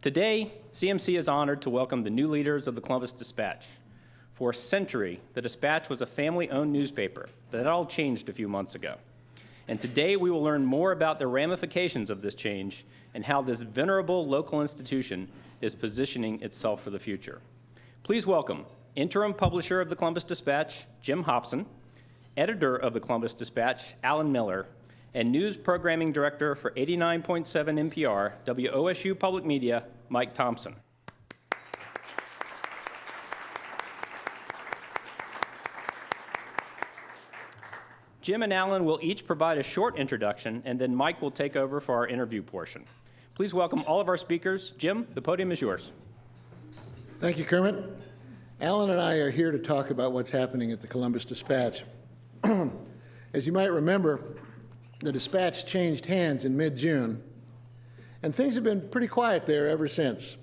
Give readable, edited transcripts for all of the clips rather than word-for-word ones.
Today, CMC is honored to welcome the new leaders of the Columbus Dispatch. For a century, the Dispatch was a family-owned newspaper, but that all changed a few months ago. And today we will learn more about the ramifications of this change and how this venerable local institution is positioning itself for the future. Please welcome interim publisher of the Columbus Dispatch, Jim Hopson, editor of the Columbus Dispatch, Alan Miller, and news programming director for 89.7 NPR, WOSU Public Media, Mike Thompson. Jim and Alan will each provide a short introduction, and then Mike will take over for our interview portion. Please welcome all of our speakers. Jim, the podium is yours. Thank you, Kermit. Alan and I are here to talk about what's happening at the Columbus Dispatch. As you might remember, the Dispatch changed hands in mid-June, and things have been pretty quiet there ever since.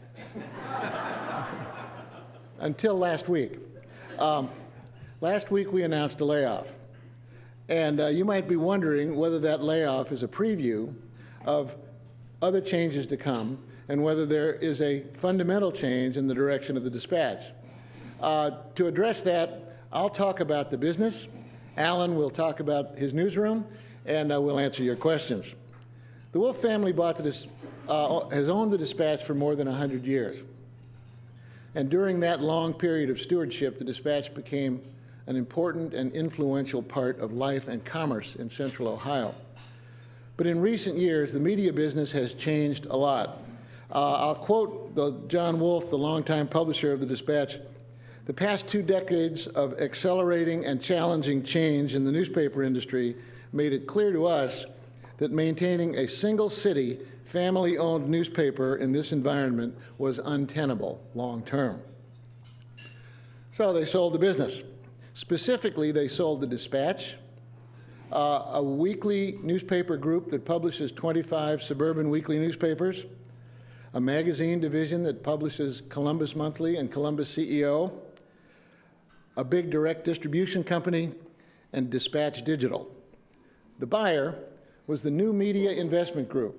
Until last week. Last week we announced a layoff. And you might be wondering whether that layoff is a preview of other changes to come and whether there is a fundamental change in the direction of the Dispatch. To address that, I'll talk about the business. Alan will talk about his newsroom, and we'll answer your questions. The Wolfe family has owned the Dispatch for more than 100 years. And during that long period of stewardship, the Dispatch became an important and influential part of life and commerce in Central Ohio. But in recent years, the media business has changed a lot. I'll quote John Wolfe, the longtime publisher of the Dispatch. The past 2 decades of accelerating and challenging change in the newspaper industry made it clear to us that maintaining a single city, family-owned newspaper in this environment was untenable long term. So they sold the business. Specifically, they sold the Dispatch, a weekly newspaper group that publishes 25 suburban weekly newspapers, a magazine division that publishes Columbus Monthly and Columbus CEO, a big direct distribution company, and Dispatch Digital. The buyer was the New Media Investment Group.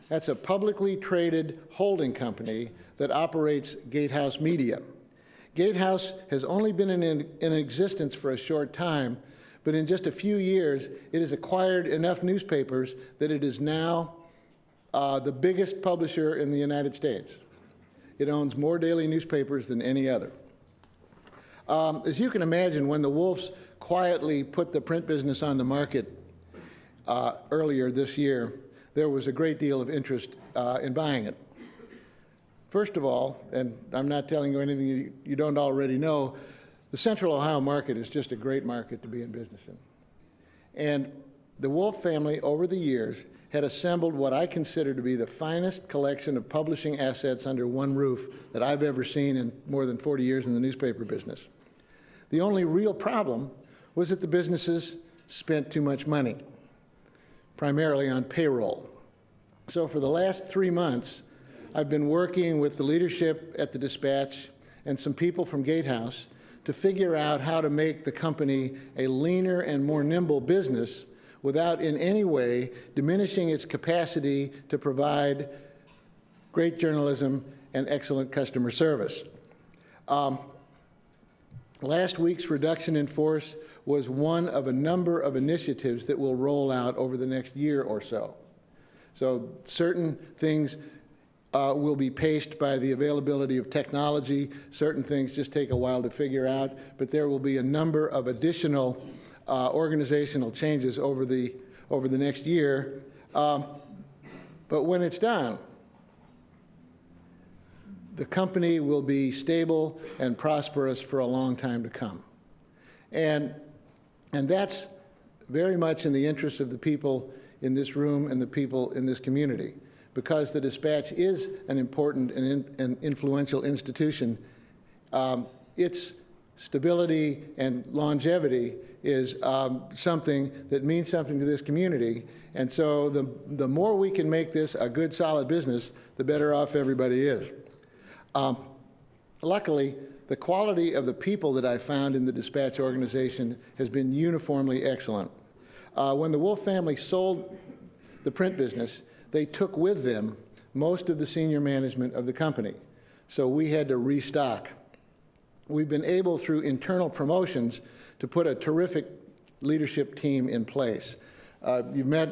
That's a publicly traded holding company that operates GateHouse Media. GateHouse has only been in existence for a short time, but in just a few years, it has acquired enough newspapers that it is now the biggest publisher in the United States. It owns more daily newspapers than any other. As you can imagine, when the Wolfes quietly put the print business on the market earlier this year, there was a great deal of interest in buying it. First of all, and I'm not telling you anything you don't already know, the Central Ohio market is just a great market to be in business in. And the Wolfe family, over the years, had assembled what I consider to be the finest collection of publishing assets under one roof that I've ever seen in more than 40 years in the newspaper business. The only real problem was that the businesses spent too much money, primarily on payroll. So for the last 3 months, I've been working with the leadership at the Dispatch and some people from GateHouse to figure out how to make the company a leaner and more nimble business without in any way diminishing its capacity to provide great journalism and excellent customer service. Last week's reduction in force was one of a number of initiatives that will roll out over the next year or so. So certain things will be paced by the availability of technology. Certain things just take a while to figure out, but there will be a number of additional organizational changes over the next year. But when it's done, the company will be stable and prosperous for a long time to come. And that's very much in the interest of the people in this room and the people in this community, because the Dispatch is an important and influential institution. Its stability and longevity is something that means something to this community. And so the more we can make this a good, solid business, the better off everybody is. Luckily, the quality of the people that I found in the Dispatch organization has been uniformly excellent. When the Wolfe family sold the print business, they took with them most of the senior management of the company. So we had to restock. We've been able, through internal promotions, to put a terrific leadership team in place. You've met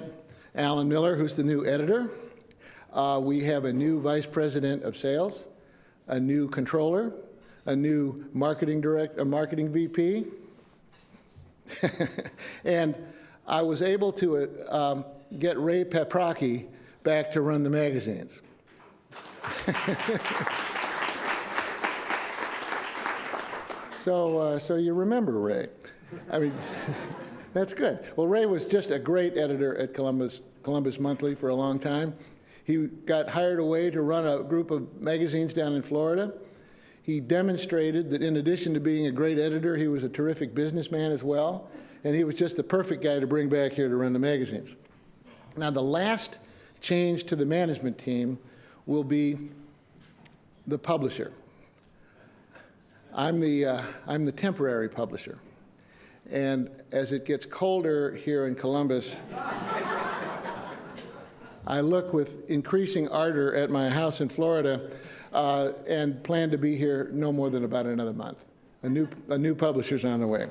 Alan Miller, who's the new editor. We have a new vice president of sales, a new controller, a new marketing VP. And I was able to get Ray Paprocki back to run the magazines. So you remember Ray. I mean, that's good. Well, Ray was just a great editor at Columbus Monthly for a long time. He got hired away to run a group of magazines down in Florida. He demonstrated that in addition to being a great editor, he was a terrific businessman as well, and he was just the perfect guy to bring back here to run the magazines. Now, the last change to the management team will be the publisher. I'm the temporary publisher. And as it gets colder here in Columbus, I look with increasing ardor at my house in Florida and plan to be here no more than about another month. A new publisher's on the way.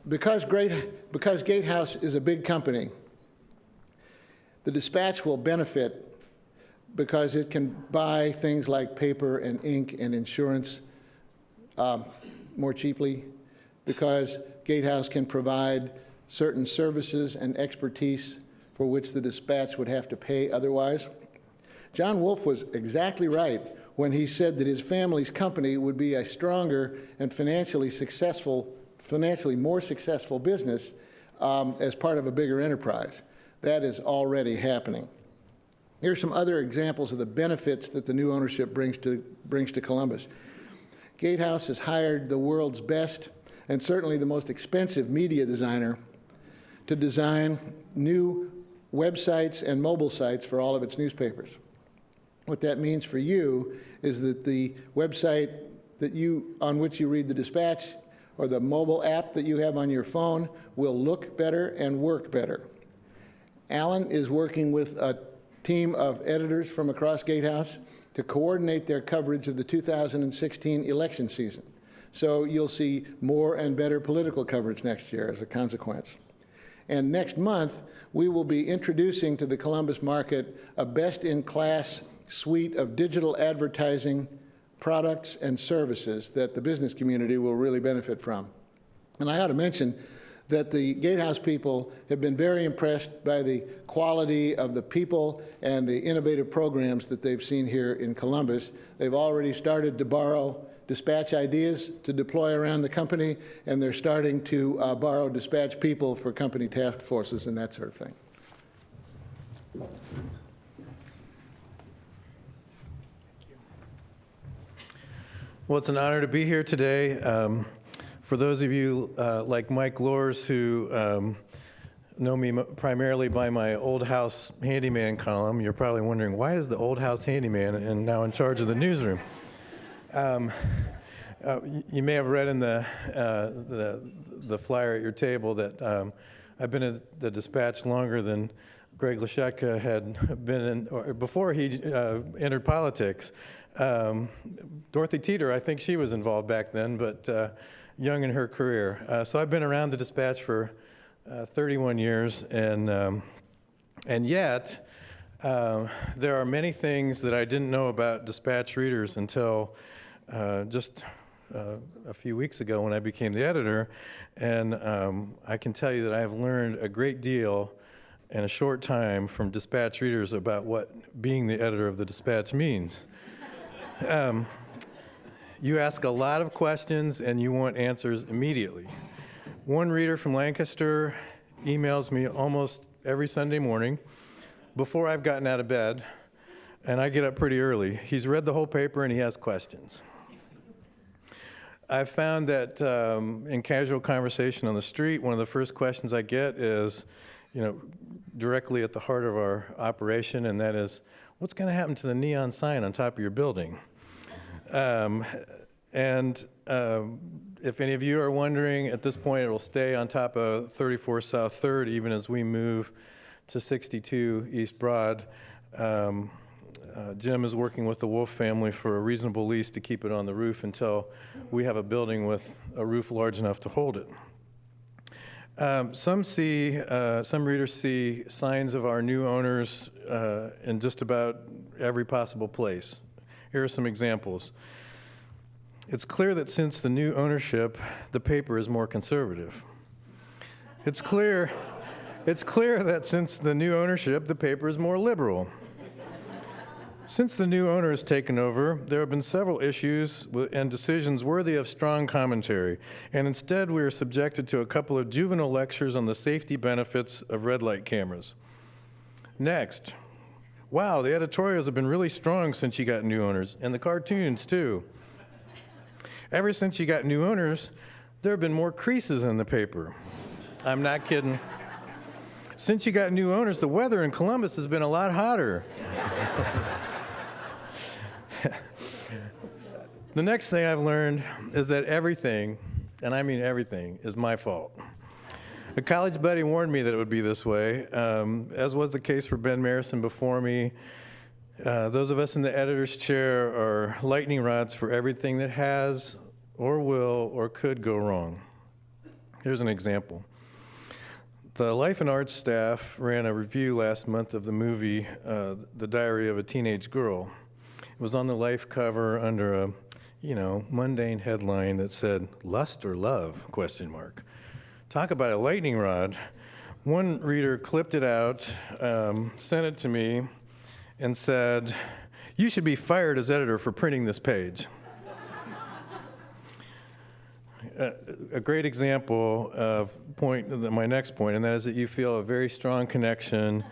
Because GateHouse is a big company, the Dispatch will benefit because it can buy things like paper and ink and insurance more cheaply, because GateHouse can provide certain services and expertise for which the Dispatch would have to pay otherwise. John Wolfe was exactly right when he said that his family's company would be a stronger and financially more successful business as part of a bigger enterprise. That is already happening. Here are some other examples of the benefits that the new ownership brings to Columbus. GateHouse has hired the world's best and certainly the most expensive media designer to design new websites and mobile sites for all of its newspapers. What that means for you is that the website on which you read the Dispatch or the mobile app that you have on your phone will look better and work better. Alan is working with a team of editors from across GateHouse to coordinate their coverage of the 2016 election season. So you'll see more and better political coverage next year as a consequence. And next month, we will be introducing to the Columbus market a best-in-class suite of digital advertising products and services that the business community will really benefit from. And I ought to mention that the GateHouse people have been very impressed by the quality of the people and the innovative programs that they've seen here in Columbus. They've already started to borrow Dispatch ideas to deploy around the company, and they're starting to borrow Dispatch people for company task forces and that sort of thing. Well, it's an honor to be here today. For those of you like Mike Lors who know me primarily by my Old House Handyman column, you're probably wondering, why is the Old House Handyman and now in charge of the newsroom? You may have read in the flyer at your table that I've been at the Dispatch longer than Greg Lashetka had been in, or before he entered politics. Dorothy Teeter, I think she was involved back then, but young in her career. So I've been around the Dispatch for 31 years, and yet there are many things that I didn't know about Dispatch readers until just a few weeks ago when I became the editor, and I can tell you that I have learned a great deal in a short time from Dispatch readers about what being the editor of the Dispatch means. You ask a lot of questions and you want answers immediately. One reader from Lancaster emails me almost every Sunday morning before I've gotten out of bed, and I get up pretty early. He's read the whole paper and he has questions. I've found that in casual conversation on the street, one of the first questions I get is, directly at the heart of our operation, and that is, what's going to happen to the neon sign on top of your building? If any of you are wondering, at this point it will stay on top of 34 South 3rd even as we move to 62 East Broad. Jim is working with the Wolfe family for a reasonable lease to keep it on the roof until we have a building with a roof large enough to hold it. Some readers see signs of our new owners in just about every possible place. Here are some examples. It's clear that since the new ownership, the paper is more conservative. It's clear that since the new ownership, the paper is more liberal. Since the new owner has taken over, there have been several issues and decisions worthy of strong commentary, and instead we are subjected to a couple of juvenile lectures on the safety benefits of red light cameras. Next, wow, the editorials have been really strong since you got new owners, and the cartoons too. Ever since you got new owners, there have been more creases in the paper. I'm not kidding. Since you got new owners, the weather in Columbus has been a lot hotter. The next thing I've learned is that everything, and I mean everything, is my fault. A college buddy warned me that it would be this way, as was the case for Ben Marison before me. Those of us in the editor's chair are lightning rods for everything that has or will or could go wrong. Here's an example. The Life and Arts staff ran a review last month of the movie, The Diary of a Teenage Girl. It was on the Life cover under a, mundane headline that said, "Lust or Love?" ? Talk about a lightning rod. One reader clipped it out, sent it to me, and said, "You should be fired as editor for printing this page." A great example of my next point, and that is that you feel a very strong connection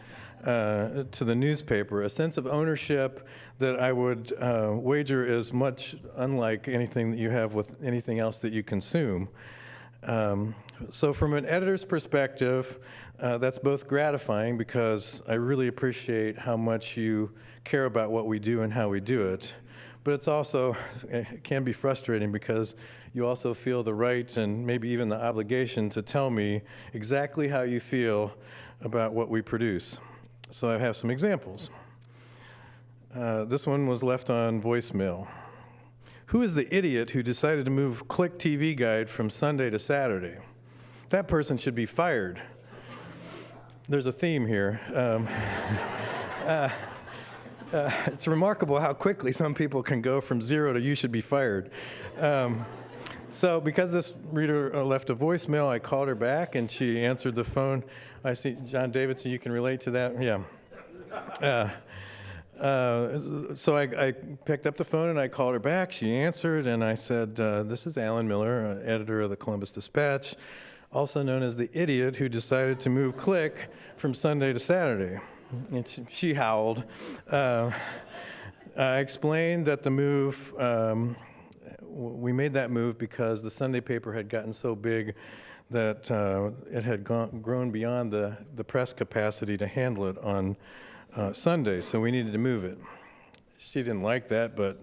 to the newspaper, a sense of ownership that I would wager is much unlike anything that you have with anything else that you consume. So from an editor's perspective, that's both gratifying because I really appreciate how much you care about what we do and how we do it. But it can be frustrating because you also feel the right and maybe even the obligation to tell me exactly how you feel about what we produce. So I have some examples. This one was left on voicemail. Who is the idiot who decided to move Click TV Guide from Sunday to Saturday? That person should be fired. There's a theme here. It's remarkable how quickly some people can go from zero to "you should be fired." So because this reader left a voicemail, I called her back, and she answered the phone. I see, John Davidson, you can relate to that? Yeah. So I picked up the phone, and I called her back. She answered, and I said, "This is Alan Miller, editor of the Columbus Dispatch, also known as the idiot who decided to move Click from Sunday to Saturday." And she howled. I explained that the move, we made that move because the Sunday paper had gotten so big that it had grown beyond the press capacity to handle it on Sunday, so we needed to move it. She didn't like that, but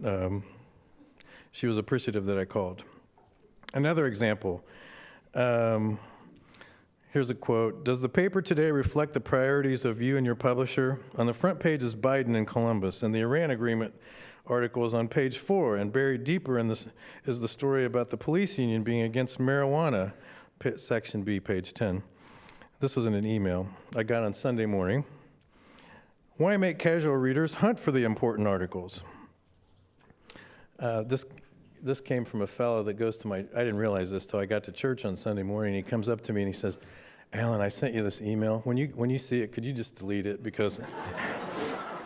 she was appreciative that I called. Another example. Here's a quote. "Does the paper today reflect the priorities of you and your publisher? On the front page is Biden and Columbus, and the Iran agreement article is on page 4, and buried deeper in this is the story about the police union being against marijuana, section B, page 10. This was in an email I got on Sunday morning. Why make casual readers hunt for the important articles? This came from a fellow that goes to I didn't realize this till I got to church on Sunday morning. He comes up to me and he says, "Alan, I sent you this email. When you see it, could you just delete it? Because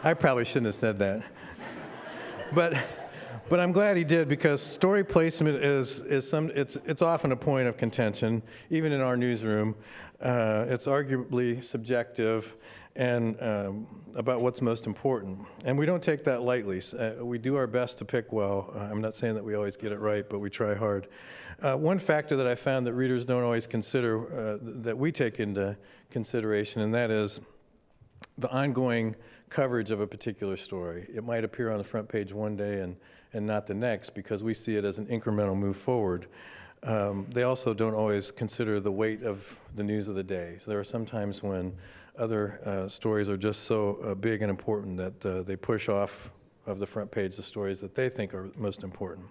I probably shouldn't have said that." But I'm glad he did, because story placement it's often a point of contention, even in our newsroom. It's arguably subjective and about what's most important. And we don't take that lightly. We do our best to pick well. I'm not saying that we always get it right, but we try hard. One factor that I found that readers don't always consider, that we take into consideration, and that is the ongoing coverage of a particular story. It might appear on the front page one day and not the next, because we see it as an incremental move forward. they also don't always consider the weight of the news of the day. So there are some times when other stories are just so big and important that they push off of the front page the stories that they think are most important.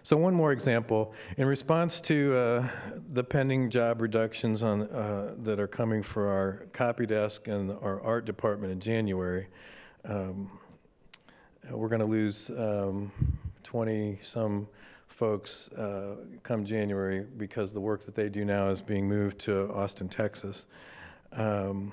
So one more example. In response to the pending job reductions that are coming for our copy desk and our art department in January, we're going to lose 20-some folks come January because the work that they do now is being moved to Austin, Texas. And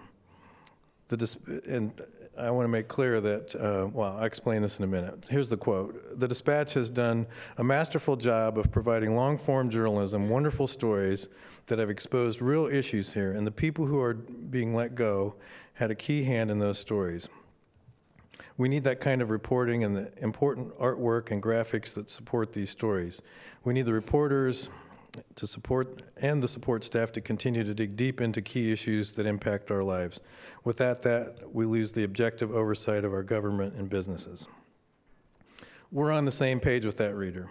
I want to make clear that, well, I'll explain this in a minute. Here's the quote. "The Dispatch has done a masterful job of providing long-form journalism, wonderful stories that have exposed real issues here, and the people who are being let go had a key hand in those stories. We need that kind of reporting and the important artwork and graphics that support these stories. We need the reporters to support and the support staff to continue to dig deep into key issues that impact our lives. Without that, we lose the objective oversight of our government and businesses." We're on the same page with that, reader.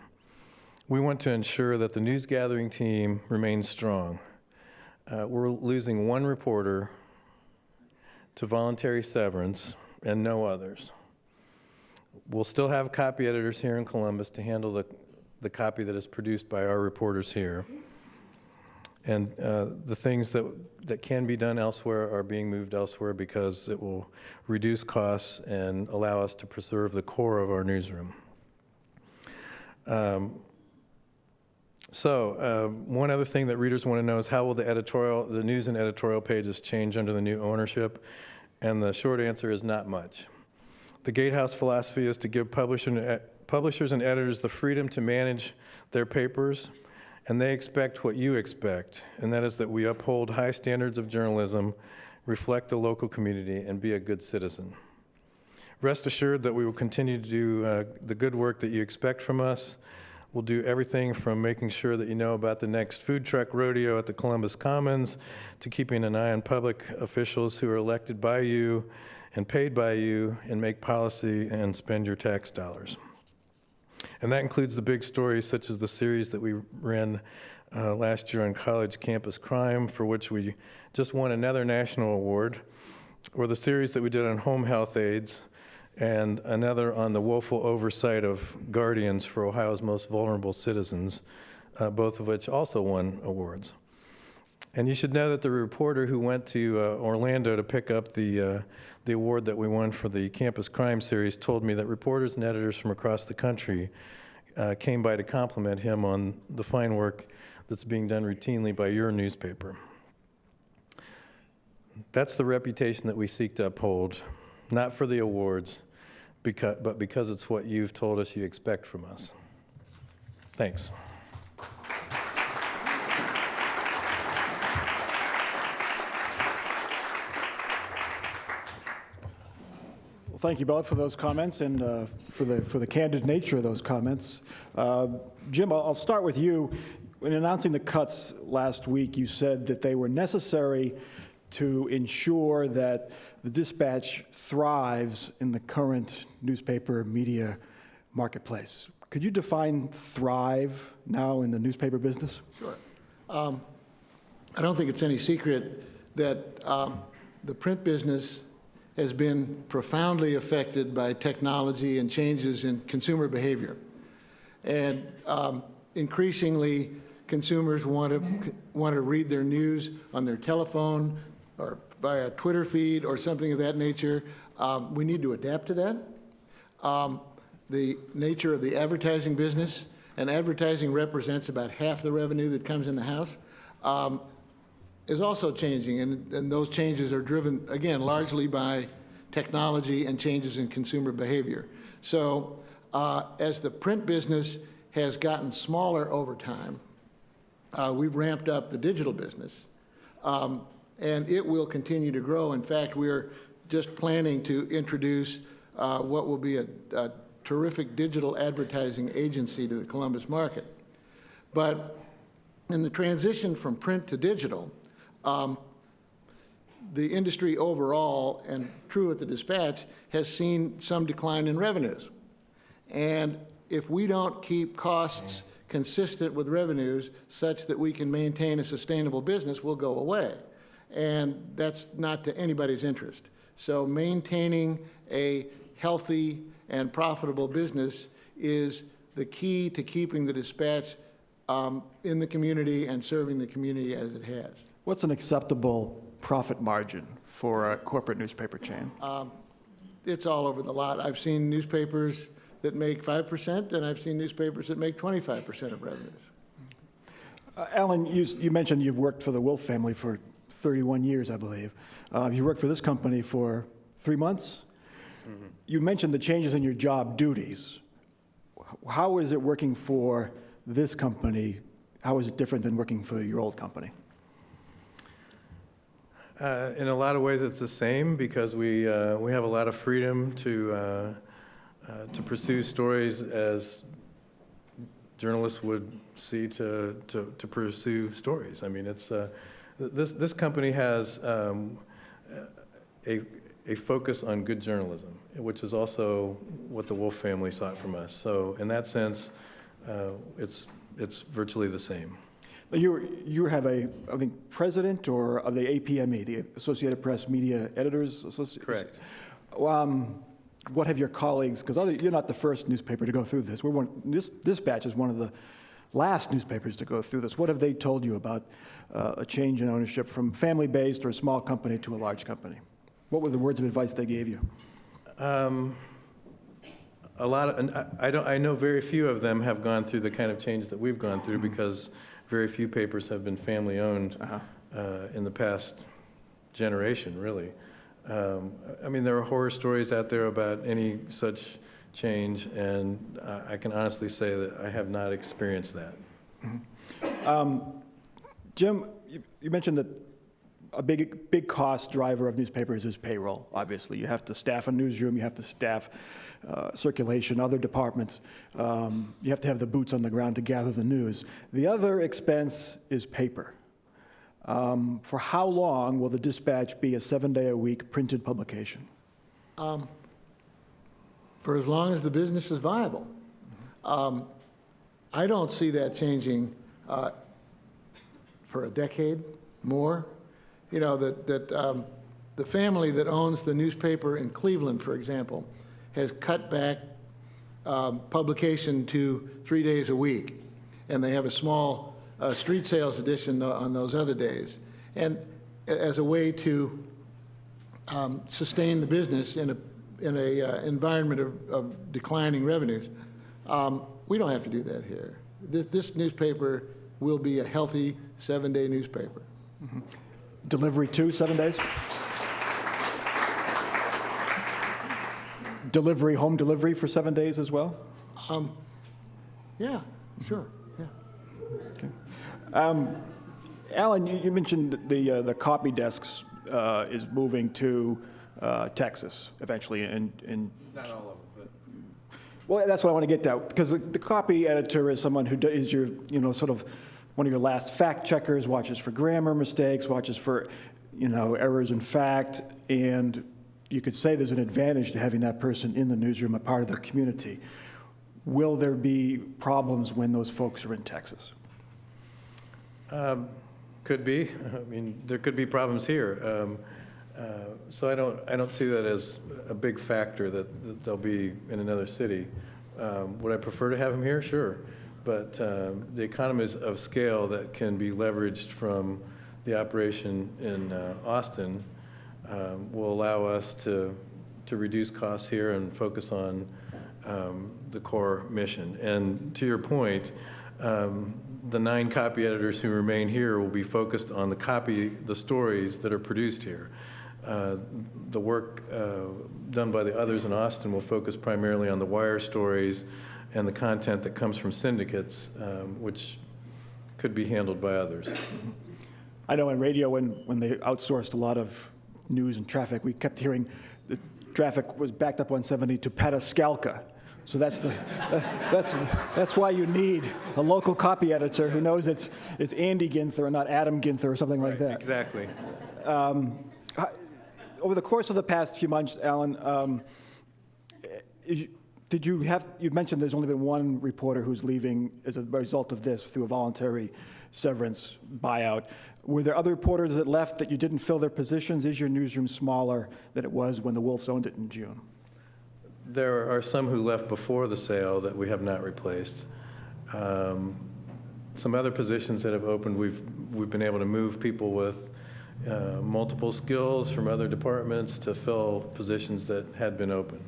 We want to ensure that the news gathering team remains strong. We're losing one reporter to voluntary severance and no others. We'll still have copy editors here in Columbus to handle the copy that is produced by our reporters here. And the things that can be done elsewhere are being moved elsewhere because it will reduce costs and allow us to preserve the core of our newsroom. One other thing that readers want to know is how will the news and editorial pages change under the new ownership? And the short answer is not much. The Gatehouse philosophy is to give publishers and editors the freedom to manage their papers, and they expect what you expect, and that is that we uphold high standards of journalism, reflect the local community, and be a good citizen. Rest assured that we will continue to do the good work that you expect from us. We'll do everything from making sure that you know about the next food truck rodeo at the Columbus Commons to keeping an eye on public officials who are elected by you and paid by you and make policy and spend your tax dollars. And that includes the big stories such as the series that we ran last year on college campus crime, for which we just won another national award, or the series that we did on home health aides, and another on the woeful oversight of guardians for Ohio's most vulnerable citizens, both of which also won awards. And you should know that the reporter who went to Orlando to pick up the award that we won for the Campus Crime Series told me that reporters and editors from across the country came by to compliment him on the fine work that's being done routinely by your newspaper. That's the reputation that we seek to uphold, not for the awards, but because it's what you've told us you expect from us. Thanks. Well, thank you both for those comments and for the candid nature of those comments. Jim, I'll start with you. In announcing the cuts last week, you said that they were necessary to ensure that the Dispatch thrives in the current newspaper media marketplace. Could you define thrive now in the newspaper business? Sure. I don't think it's any secret that the print business has been profoundly affected by technology and changes in consumer behavior. And increasingly, consumers want to read their news on their telephone or by a Twitter feed or something of that nature. We need to adapt to that. The nature of the advertising business, and advertising represents about half the revenue that comes in the house, is also changing, and those changes are driven, again, largely by technology and changes in consumer behavior. So as the print business has gotten smaller over time, we've ramped up the digital business, and it will continue to grow. In fact, we're just planning to introduce what will be a terrific digital advertising agency to the Columbus market. But in the transition from print to digital, the industry overall, and true at the Dispatch, has seen some decline in revenues. And if we don't keep costs consistent with revenues such that we can maintain a sustainable business will go away. And that's not to anybody's interest. So maintaining a healthy and profitable business is the key to keeping the Dispatch in the community and serving the community as it has. What's an acceptable profit margin for a corporate newspaper chain? It's all over the lot. I've seen newspapers that make 5%, and I've seen newspapers that make 25% of revenues. Alan, you mentioned you've worked for the Wolfe family for 31 years, I believe. You worked for this company for 3 months? Mm-hmm. You mentioned the changes in your job duties. How is it working for this company? How is it different than working for your old company? In a lot of ways, it's the same because we have a lot of freedom to pursue stories as journalists would see to pursue stories. I mean, it's this company has a focus on good journalism, which is also what the Wolfe family sought from us. So, in that sense, it's virtually the same. You have I think, president or of the APME, the Associated Press Media Editors Association? Correct. What have your colleagues, because you're not the first newspaper to go through this. This Dispatch is one of the last newspapers to go through this. What have they told you about a change in ownership from family-based or a small company to a large company? What were the words of advice they gave you? A lot of, I know very few of them have gone through the kind of change that we've gone through because very few papers have been family-owned in the past generation, really. I mean, there are horror stories out there about any such change, and I can honestly say that I have not experienced that. Mm-hmm. Jim, you mentioned that a big cost driver of newspapers is payroll, obviously. You have to staff a newsroom, you have to staff circulation, other departments. You have to have the boots on the ground to gather the news. The other expense is paper. For how long will the Dispatch be a 7-day-a-week printed publication? For as long as the business is viable. I don't see that changing for a decade more. You know, the family that owns the newspaper in Cleveland, for example, has cut back publication to 3 days a week, and they have a small street sales edition on those other days, and as a way to sustain the business in an environment of declining revenues. We don't have to do that here. This newspaper will be a healthy 7-day newspaper. Mm-hmm. Delivery too, 7 days? Delivery, home delivery for 7 days as well? Yeah, sure, yeah. Okay. Alan, you mentioned the copy desks is moving to Texas eventually, and Not all of it, but well, that's what I want to get to, because the copy editor is someone who is your, sort of one of your last fact checkers, watches for grammar mistakes, watches for, errors in fact, and you could say there's an advantage to having that person in the newsroom, a part of the community. Will there be problems when those folks are in Texas? could be. I mean, there could be problems here. So I don't see that as a big factor that they'll be in another city. Would I prefer to have them here? Sure. But the economies of scale that can be leveraged from the operation in Austin will allow us to reduce costs here and focus on the core mission. And to your point, the 9 copy editors who remain here will be focused on the stories that are produced here. The work done by the others in Austin will focus primarily on the wire stories and the content that comes from syndicates, which could be handled by others. I know in radio, when they outsourced a lot of news and traffic, we kept hearing the traffic was backed up on 70 to Petaskalka. So that's why you need a local copy editor who knows it's Andy Ginther and not Adam Ginther or something like that. Exactly. Over the course of the past few months, Alan, You mentioned there's only been one reporter who's leaving as a result of this through a voluntary severance buyout. Were there other reporters that left that you didn't fill their positions? Is your newsroom smaller than it was when the Wolves owned it in June? There are some who left before the sale that we have not replaced. Some other positions that have opened, we've been able to move people with multiple skills from other departments to fill positions that had been open.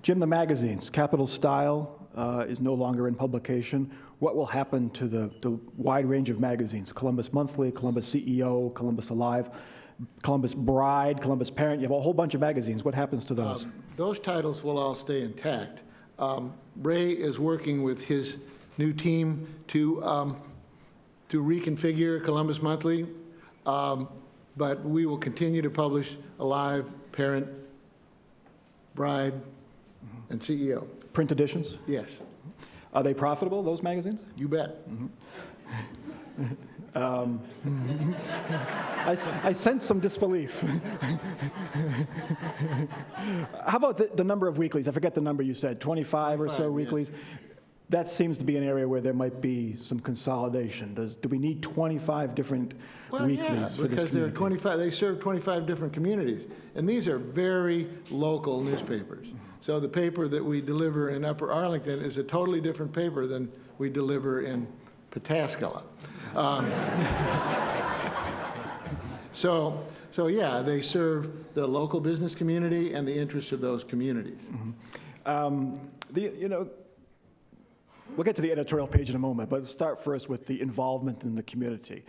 Jim, the magazines, Capital Style is no longer in publication. What will happen to the wide range of magazines? Columbus Monthly, Columbus CEO, Columbus Alive, Columbus Bride, Columbus Parent. You have a whole bunch of magazines. What happens to those? Those titles will all stay intact. Ray is working with his new team to reconfigure Columbus Monthly, but we will continue to publish Alive, Parent, Bride, and CEO. Print editions? Yes. Are they profitable, those magazines? You bet. I sense some disbelief. How about the number of weeklies? I forget the number you said, 25 or so 25, weeklies? yes. That seems to be an area where there might be some consolidation. Do we need 25 different weeklies for this because there are community? 25, they serve 25 different communities. And these are very local newspapers. So the paper that we deliver in Upper Arlington is a totally different paper than we deliver in Pataskala. So yeah, they serve the local business community and the interests of those communities. We'll get to the editorial page in a moment, but let's start first with the involvement in the community.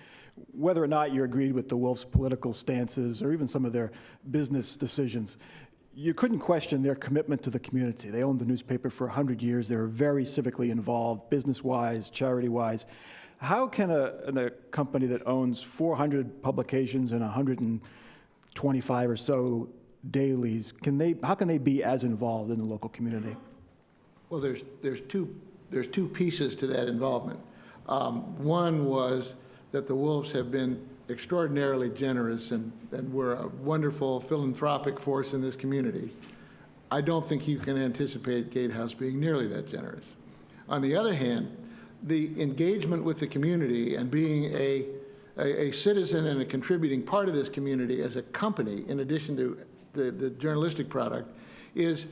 Whether or not you agreed with the Wolfe's political stances or even some of their business decisions, you couldn't question their commitment to the community. They owned the newspaper for 100 years. They were very civically involved, business-wise, charity-wise. How can a company that owns 400 publications and 125 or so dailies, how can they be as involved in the local community? Well, there's two pieces to that involvement. One was that the Wolves have been extraordinarily generous and were a wonderful philanthropic force in this community. I don't think you can anticipate GateHouse being nearly that generous. On the other hand, the engagement with the community and being a citizen and a contributing part of this community as a company, in addition to the journalistic product, is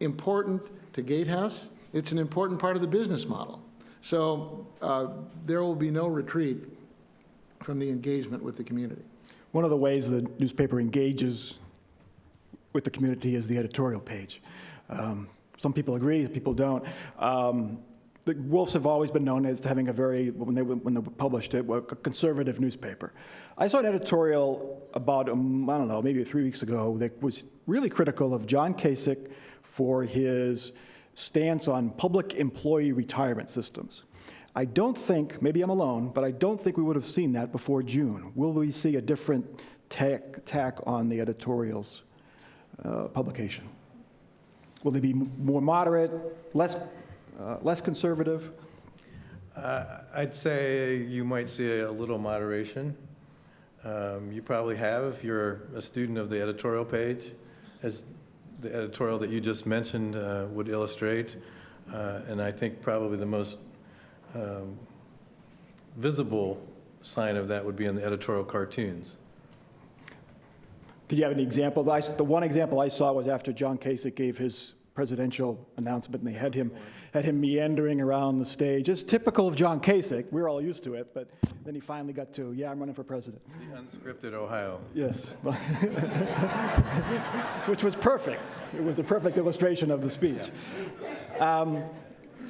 important to GateHouse. It's an important part of the business model. So there will be no retreat from the engagement with the community. One of the ways the newspaper engages with the community is the editorial page. Some people agree, people don't. The Wolves have always been known as having a very, when they published it, a conservative newspaper. I saw an editorial about, I don't know, maybe 3 weeks ago that was really critical of John Kasich for his stance on public employee retirement systems. I don't think, maybe I'm alone, but I don't think we would have seen that before June. Will we see a different tack on the editorials publication? Will they be more moderate, less conservative? I'd say you might see a little moderation. You probably have if you're a student of the editorial page, as the editorial that you just mentioned would illustrate. And I think probably the most visible sign of that would be in the editorial cartoons. Could you have any examples? The one example I saw was after John Kasich gave his presidential announcement, and they had him meandering around the stage. It's typical of John Kasich. We're all used to it, but then he finally got to, yeah, I'm running for president. The unscripted Ohio. Yes. Which was perfect. It was a perfect illustration of the speech. Yeah.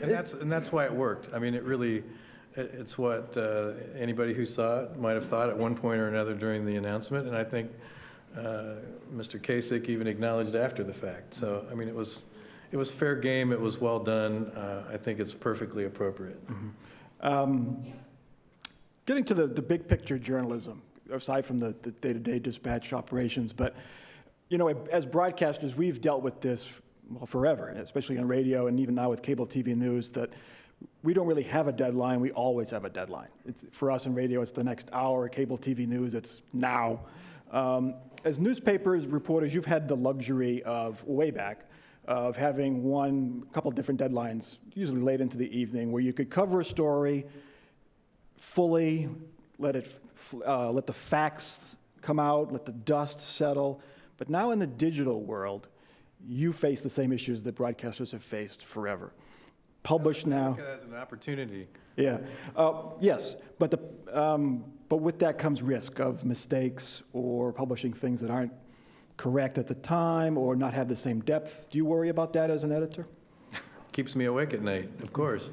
And that's why it worked. I mean, it's what anybody who saw it might have thought at one point or another during the announcement, and I think Mr. Kasich even acknowledged after the fact. So, I mean, it was fair game. It was well done. I think it's perfectly appropriate. Mm-hmm. Getting to the big picture journalism, aside from the day-to-day dispatch operations, but as broadcasters, we've dealt with this forever, especially on radio and even now with cable TV news, that we don't really have a deadline. We always have a deadline. For us in radio, it's the next hour. Cable TV news, it's now. As newspapers, reporters, you've had the luxury of, way back, of having a couple different deadlines, usually late into the evening, where you could cover a story fully, let the facts come out, let the dust settle. But now in the digital world, you face the same issues that broadcasters have faced forever. Publish now. Look at it as an opportunity. Yeah. Yes, but with that comes risk of mistakes or publishing things that aren't correct at the time or not have the same depth. Do you worry about that as an editor? Keeps me awake at night, of course.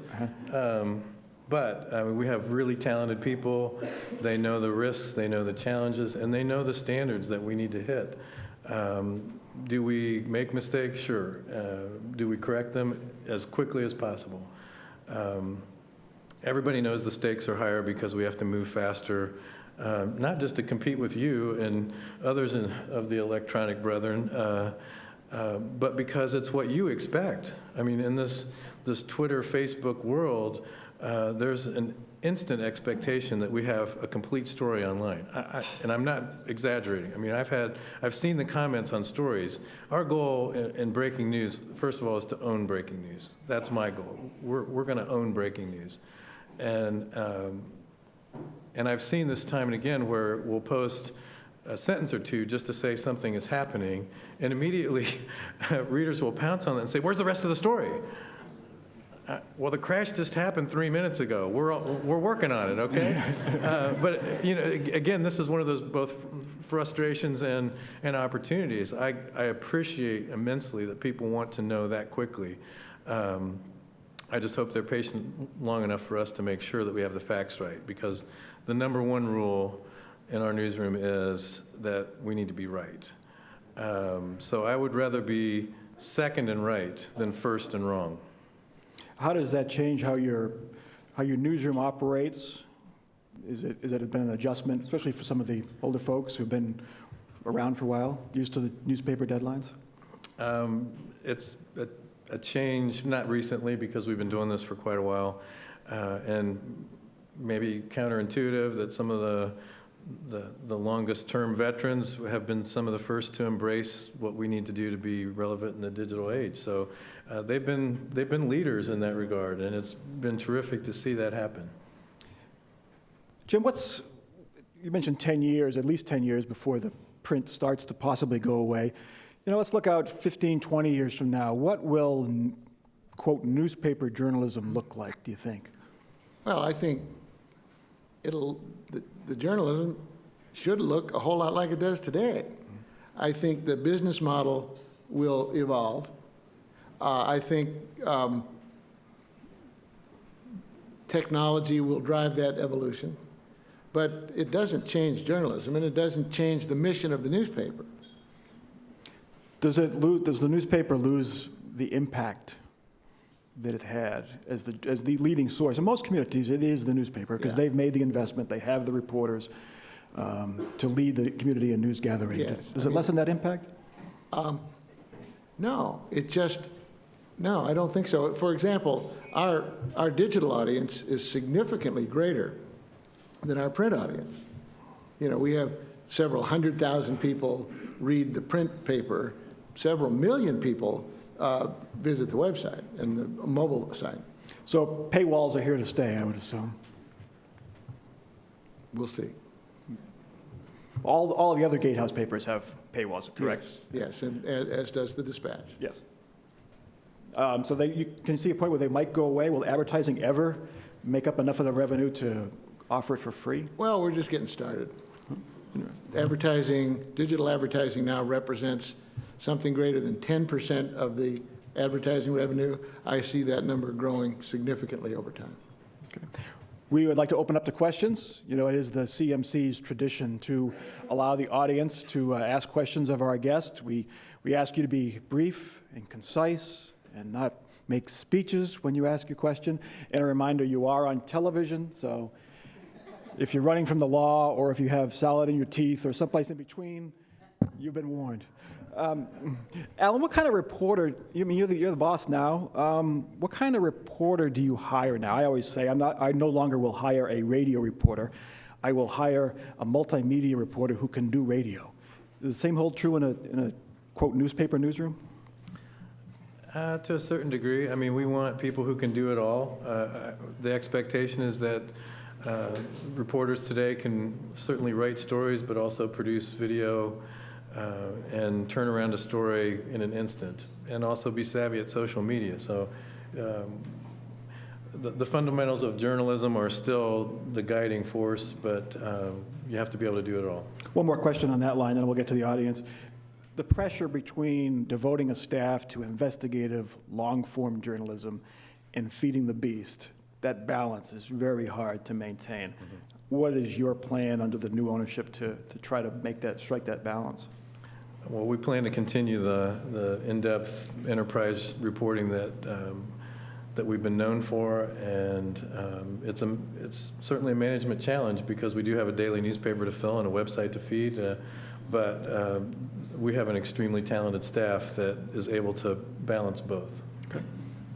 But we have really talented people. They know the risks, they know the challenges, and they know the standards that we need to hit. Do we make mistakes? Sure. Do we correct them as quickly as possible? Everybody knows the stakes are higher because we have to move faster, not just to compete with you and others of the electronic brethren, but because it's what you expect. I mean, in this Twitter, Facebook world, there's an instant expectation that we have a complete story online. And I'm not exaggerating. I mean, I've seen the comments on stories. Our goal in breaking news, first of all, is to own breaking news. That's my goal. We're going to own breaking news. And I've seen this time and again where we'll post a sentence or two just to say something is happening, and immediately readers will pounce on it and say, "Where's the rest of the story?" Well, the crash just happened 3 minutes ago. We're working on it, okay? But again, this is one of those both frustrations and opportunities. I appreciate immensely that people want to know that quickly. I just hope they're patient long enough for us to make sure that we have the facts right, because the number one rule in our newsroom is that we need to be right. So I would rather be second and right than first and wrong. How does that change how your newsroom operates? Is it been an adjustment, especially for some of the older folks who've been around for a while, used to the newspaper deadlines? It's a change, not recently, because we've been doing this for quite a while, and maybe counterintuitive that some of the longest term veterans have been some of the first to embrace what we need to do to be relevant in the digital age. So they've been leaders in that regard, and it's been terrific to see that happen. Jim, you mentioned 10 years, at least 10 years before the print starts to possibly go away. Let's look out 15, 20 years from now. What will, quote, newspaper journalism look like, do you think? Well, I think the journalism should look a whole lot like it does today. I think the business model will evolve. I think technology will drive that evolution. But it doesn't change journalism, and it doesn't change the mission of the newspaper. Does the newspaper lose the impact that it had as the leading source? In most communities, it is the newspaper, because they've made the investment, they have the reporters to lead the community in news gathering. Yes. Does it lessen that impact? No, I don't think so. For example, our digital audience is significantly greater than our print audience. We have several 100,000 people read the print paper, several million people visit the website and the mobile site. So paywalls are here to stay, I would assume. We'll see. All of the other GateHouse papers have paywalls, correct? Yes, and as does the Dispatch. Yes. So you can see a point where they might go away. Will advertising ever make up enough of the revenue to offer it for free? Well, we're just getting started. Advertising, digital advertising now represents something greater than 10% of the advertising revenue. I see that number growing significantly over time. Okay. We would like to open up to questions. It is the CMC's tradition to allow the audience to ask questions of our guest. We ask you to be brief and concise and not make speeches when you ask your question. And a reminder, you are on television, so if you're running from the law or if you have salad in your teeth or someplace in between, you've been warned. Alan, what kind of reporter, you're the boss now, what kind of reporter do you hire now? I always say I no longer will hire a radio reporter. I will hire a multimedia reporter who can do radio. Does the same hold true in a quote, newspaper newsroom? To a certain degree. I mean, we want people who can do it all. The expectation is that reporters today can certainly write stories, but also produce video and turn around a story in an instant, and also be savvy at social media. So the fundamentals of journalism are still the guiding force, but you have to be able to do it all. One more question on that line, then we'll get to the audience. The pressure between devoting a staff to investigative, long-form journalism and feeding the beast, that balance is very hard to maintain. Mm-hmm. What is your plan under the new ownership to try to strike that balance? Well, we plan to continue the in-depth enterprise reporting that we've been known for, and it's certainly a management challenge because we do have a daily newspaper to fill and a website to feed, but we have an extremely talented staff that is able to balance both. Okay.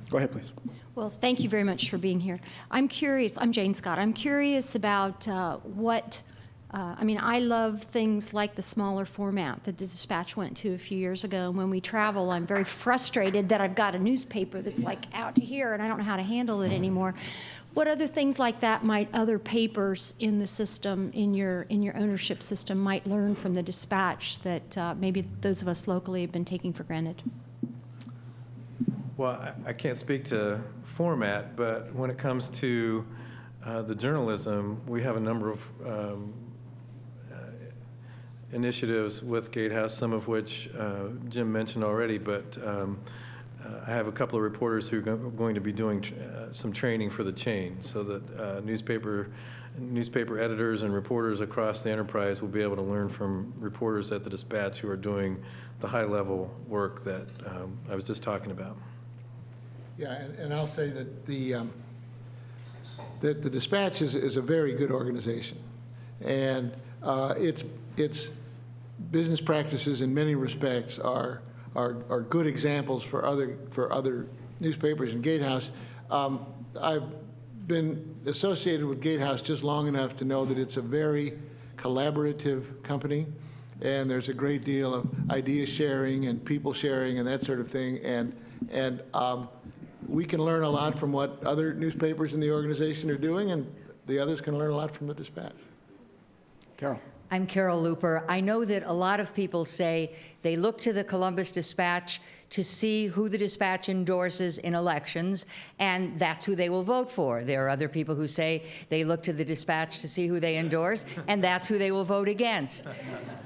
Go ahead, please. Well, thank you very much for being here. I'm curious, I'm Jane Scott, I'm curious about I love things like the smaller format that the Dispatch went to a few years ago. And when we travel, I'm very frustrated that I've got a newspaper that's like out to here and I don't know how to handle it anymore. What other things like that might other papers in the system, in your ownership system, might learn from the Dispatch that maybe those of us locally have been taking for granted? Well, I can't speak to format, but when it comes to the journalism, we have a number of initiatives with GateHouse, some of which Jim mentioned already, but I have a couple of reporters who are going to be doing some training for the chain so that newspaper editors and reporters across the enterprise will be able to learn from reporters at the Dispatch who are doing the high-level work that I was just talking about. Yeah, and I'll say that the Dispatch is a very good organization, and its business practices in many respects are good examples for other newspapers. And GateHouse, I've been associated with GateHouse just long enough to know that it's a very collaborative company, and there's a great deal of idea sharing and people sharing and that sort of thing. And we can learn a lot from what other newspapers in the organization are doing, and the others can learn a lot from the Dispatch. Carol. I'm Carol Looper. I know that a lot of people say they look to the Columbus Dispatch to see who the Dispatch endorses in elections, and that's who they will vote for. There are other people who say they look to the Dispatch to see who they endorse, and that's who they will vote against.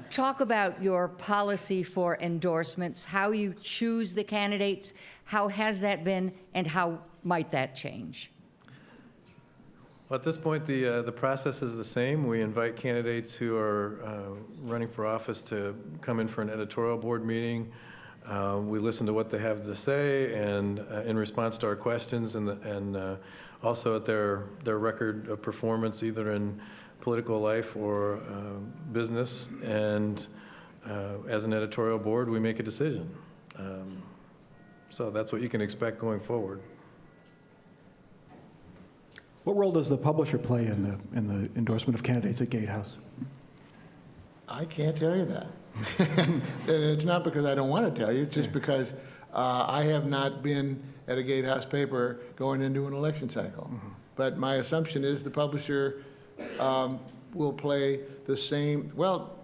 Talk about your policy for endorsements, how you choose the candidates, how has that been, and how might that change? Well, at this point, the process is the same. We invite candidates who are running for office to come in for an editorial board meeting. We listen to what they have to say, and in response to our questions, and also at their record of performance, either in political life or business. And as an editorial board, we make a decision. So that's what you can expect going forward. What role does the publisher play in the endorsement of candidates at GateHouse? I can't tell you that. And it's not because I don't want to tell you, it's just because I have not been at a GateHouse paper going into an election cycle. Mm-hmm. But my assumption is the publisher will play the same, well,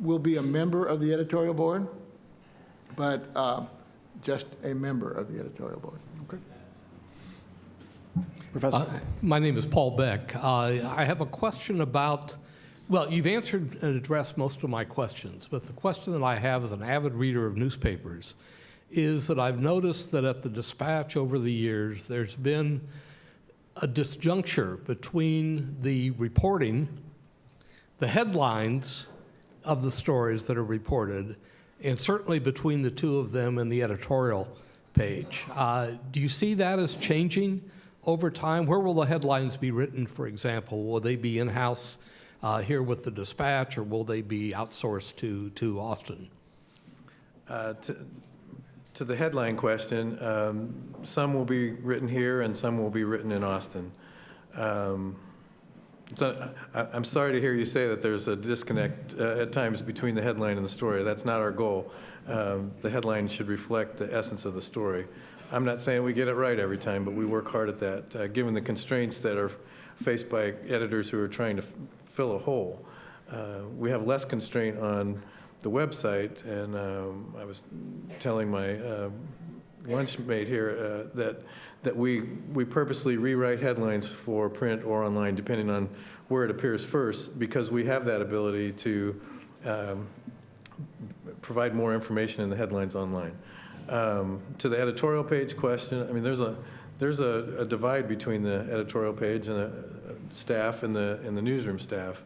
will be a member of the editorial board, but just a member of the editorial board. Okay. Professor? My name is Paul Beck. I have a question about, well, you've answered and addressed most of my questions, but the question that I have as an avid reader of newspapers is that I've noticed that at the Dispatch over the years, there's been a disjuncture between the reporting, the headlines of the stories that are reported, and certainly between the two of them and the editorial page. Do you see that as changing over time? Where will the headlines be written, for example? Will they be in-house here with the Dispatch, or will they be outsourced to Austin? To the headline question, some will be written here and some will be written in Austin. So I'm sorry to hear you say that there's a disconnect at times between the headline and the story. That's not our goal. The headline should reflect the essence of the story. I'm not saying we get it right every time, but we work hard at that, given the constraints that are faced by editors who are trying to fill a hole. We have less constraint on the website, and I was telling my lunch mate here that we purposely rewrite headlines for print or online, depending on where it appears first, because we have that ability to provide more information in the headlines online. To the editorial page question, I mean, there's a divide between the editorial page and the staff and the newsroom staff.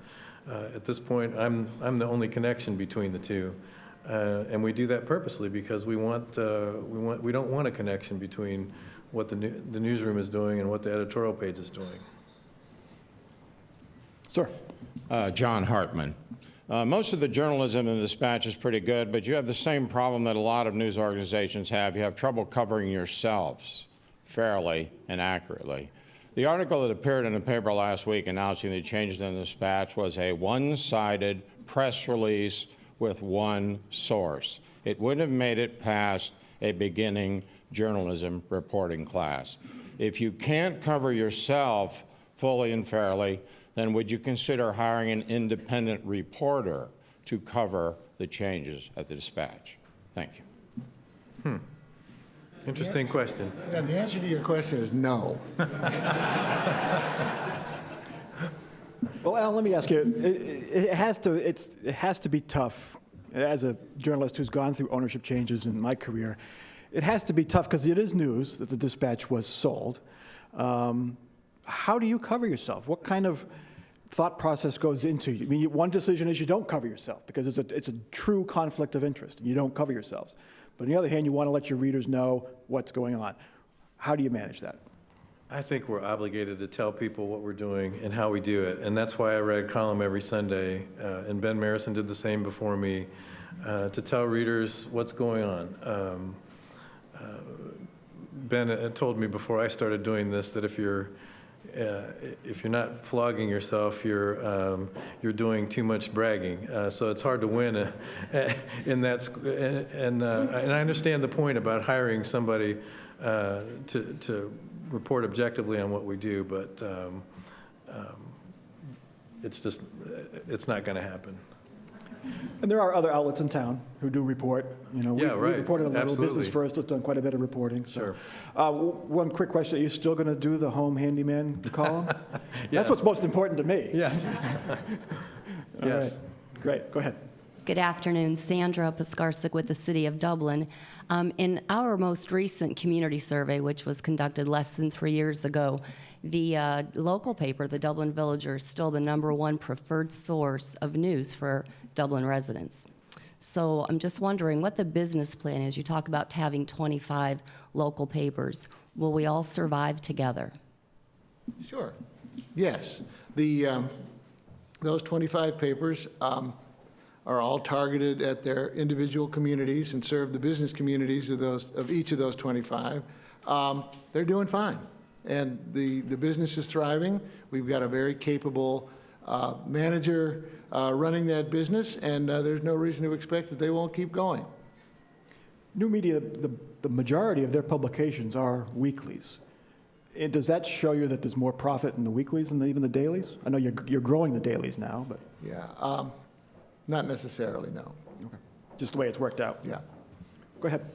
At this point, I'm the only connection between the two, and we do that purposely because we don't want a connection between what the newsroom is doing and what the editorial page is doing. Sir. John Hartman. Most of the journalism in the Dispatch is pretty good, but you have the same problem that a lot of news organizations have. You have trouble covering yourselves fairly and accurately. The article that appeared in the paper last week announcing the changes in the Dispatch was a one-sided press release with one source. It wouldn't have made it past a beginning journalism reporting class. If you can't cover yourself fully and fairly, then would you consider hiring an independent reporter to cover the changes at the Dispatch? Thank you. Interesting question. Yeah, the answer to your question is no. Well, Alan, let me ask you, it has to be tough. As a journalist who's gone through ownership changes in my career, it has to be tough because it is news that the Dispatch was sold. How do you cover yourself? What kind of thought process goes into it? I mean, one decision is you don't cover yourself because it's a true conflict of interest, and you don't cover yourselves. But on the other hand, you want to let your readers know what's going on. How do you manage that? I think we're obligated to tell people what we're doing and how we do it, and that's why I read a column every Sunday, and Ben Marison did the same before me, to tell readers what's going on. Ben told me before I started doing this that if you're not flogging yourself, you're doing too much bragging. So it's hard to win in that. And I understand the point about hiring somebody to report objectively on what we do, but it's not going to happen. And there are other outlets in town who do report. You know, we've reported a little. Absolutely. Business First has done quite a bit of reporting. So. Sure. One quick question: are you still going to do the home handyman column? Yes. That's what's most important to me. Yes. All Yes. right. Great. Go ahead. Good afternoon, Sandra Piskarczyk with the City of Dublin. In our most recent community survey, which was conducted less than 3 years ago, the local paper, the Dublin Villager, is still the #1 preferred source of news for Dublin residents. So I'm just wondering what the business plan is. You talk about having 25 local papers. Will we all survive together? Sure. Yes. Those 25 papers are all targeted at their individual communities and serve the business communities of each of those 25. They're doing fine, and the business is thriving. We've got a very capable manager running that business, and there's no reason to expect that they won't keep going. New media, the majority of their publications are weeklies. And does that show you that there's more profit in the weeklies than even the dailies? I know you're growing the dailies now, but Yeah, not necessarily, no. okay. Just the way it's worked out. Yeah. Go ahead.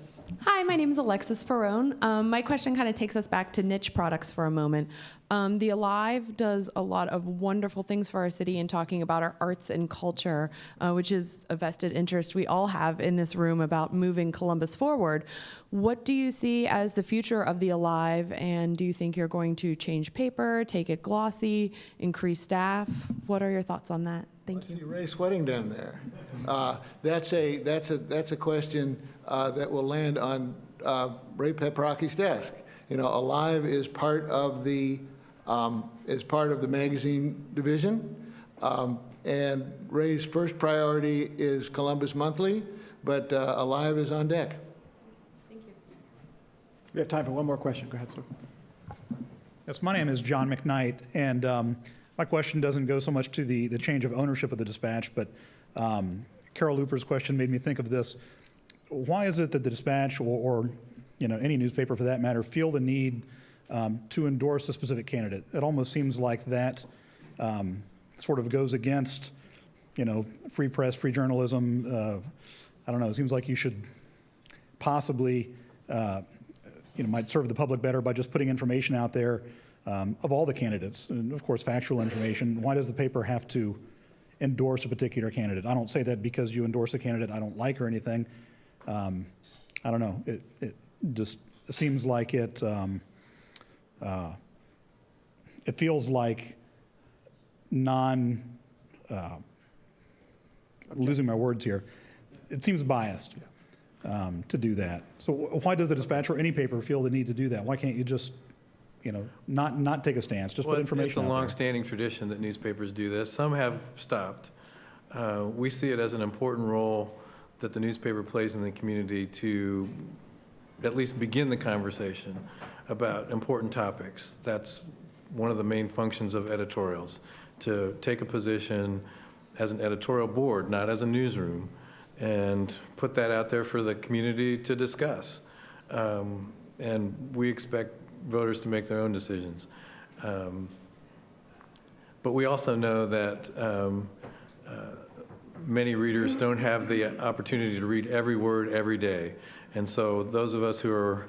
Hi, my name is Alexis Perrone. My question kind of takes us back to niche products for a moment. The Alive does a lot of wonderful things for our city in talking about our arts and culture, which is a vested interest we all have in this room about moving Columbus forward. What do you see as the future of the Alive, and do you think you're going to change paper, take it glossy, increase staff? What are your thoughts on that? Thank you. I see Ray sweating down there. That's a question that will land on Ray Peprocki's desk. You know, Alive is part of the magazine division, and Ray's first priority is Columbus Monthly, but Alive is on deck. Thank you. We have time for one more question. Go ahead, sir. Yes, my name is John McKnight, and My question doesn't go so much to the change of ownership of the Dispatch, but Carol Looper's question made me think of this. Why is it that the Dispatch or any newspaper for that matter feel the need to endorse a specific candidate? It almost seems like that sort of goes against free press, free journalism. I don't know. It seems like you should possibly might serve the public better by just putting information out there of all the candidates, and of course factual information. Why does the paper have to endorse a particular candidate? I don't say that because you endorse a candidate I don't like or anything. I don't know. It just seems like it feels like losing my words here. It seems biased to do that. So why does the Dispatch or any paper feel the need to do that? Why can't you just not take a stance, just put information It's a out there? long-standing tradition that newspapers do this. Some have stopped. We see it as an important role that the newspaper plays in the community to at least begin the conversation about important topics. That's one of the main functions of editorials, to take a position as an editorial board, not as a newsroom, and put that out there for the community to discuss. And we expect voters to make their own decisions. But we also know that many readers don't have the opportunity to read every word every day. And so those of us who are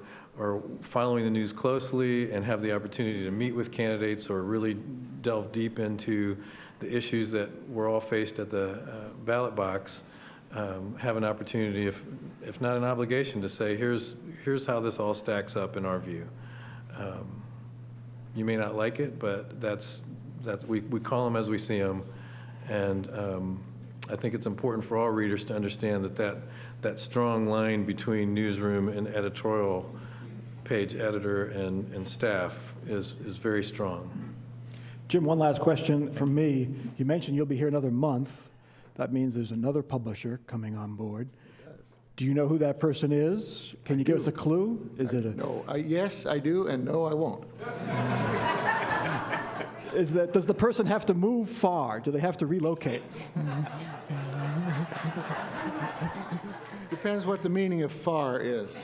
following the news closely and have the opportunity to meet with candidates or really delve deep into the issues that we're all faced at the ballot box, have an opportunity, if not an obligation, to say, here's how this all stacks up in our view. You may not like it, but we call them as we see them. And I think it's important for all readers to understand that strong line between newsroom and editorial page editor and staff is very strong. Jim, one last question from me. You mentioned you'll be here another month. That means there's another publisher coming on board. Do you know who that person is? Can you give us a clue? Is it a... No, yes, I do, and no, I won't. Does the person have to move far? Do they have to relocate? Depends what the meaning of far is.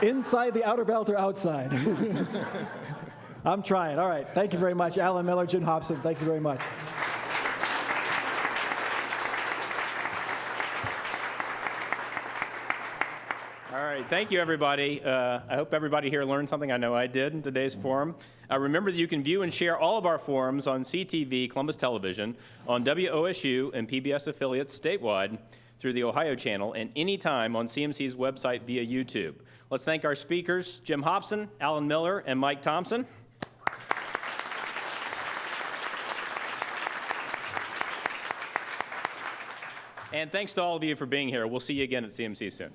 Inside the outer belt or outside? I'm trying. All right. Thank you very much. Alan Miller, Jim Hopson, thank you very much. All right, thank you, everybody. I hope everybody here learned something. I know I did in today's forum. Remember that you can view and share all of our forums on CTV, Columbus Television, on WOSU and PBS affiliates statewide through the Ohio channel, and anytime on CMC's website via YouTube. Let's thank our speakers, Jim Hopson, Alan Miller, and Mike Thompson. And thanks to all of you for being here. We'll see you again at CMC soon.